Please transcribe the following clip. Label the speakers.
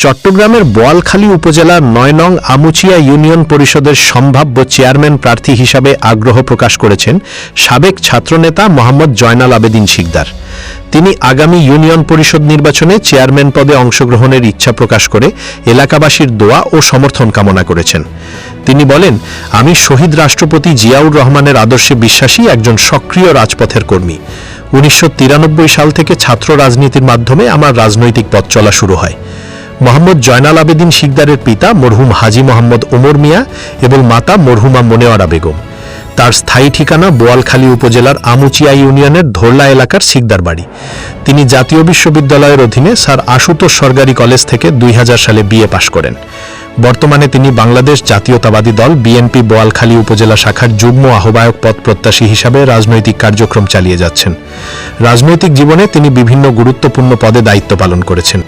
Speaker 1: চট্টগ্রামের বোয়ালখালী উপজেলার ৯ নং আমুচিয়া ইউনিয়ন পরিষদের সম্ভাব্য চেয়ারম্যান প্রার্থী হিসাবে আগ্রহ প্রকাশ করেছেন সাবেক ছাত্রনেতা মোহাম্মদ জয়নাল আবেদীন শিকদার। তিনি আগামী ইউনিয়ন পরিষদ নির্বাচনে চেয়ারম্যান পদে অংশগ্রহণের ইচ্ছা প্রকাশ করে এলাকাবাসীর দোয়া ও সমর্থন কামনা করেছেন। তিনি বলেন, আমি শহীদ রাষ্ট্রপতি জিয়াউর রহমানের আদর্শে বিশ্বাসী একজন সক্রিয় রাজপথের কর্মী। ১৯৯৩ সাল থেকে ছাত্র রাজনীতির মাধ্যমে আমার রাজনৈতিক পথ চলা শুরু হয়। মোহাম্মদ জয়নাল আবেদীন শিকদারের পিতা মরহুম হাজী মোহাম্মদ ওমর মিয়া এবং মাতা মরহুমা মনেওয়ারা বেগম। তার স্থায়ী ঠিকানা বোয়ালখালী উপজেলার আমুচিয়া ইউনিয়নের ধোরলা এলাকার শিকদার বাড়ি। তিনি জাতীয় বিশ্ববিদ্যালয়ের অধীনে স্যার আশুতোষ সরকারি কলেজ থেকে ২০০০ সালে বিএ পাশ করেন। বর্তমানে তিনি বাংলাদেশ জাতীয়তাবাদী দল বিএনপি বোয়ালখালী উপজেলা শাখার যুগ্ম আহ্বায়ক পদ প্রত্যাশী হিসাবে রাজনৈতিক কার্যক্রম চালিয়ে যাচ্ছেন। রাজনৈতিক জীবনে তিনি বিভিন্ন গুরুত্বপূর্ণ পদে দায়িত্ব পালন করেছেন।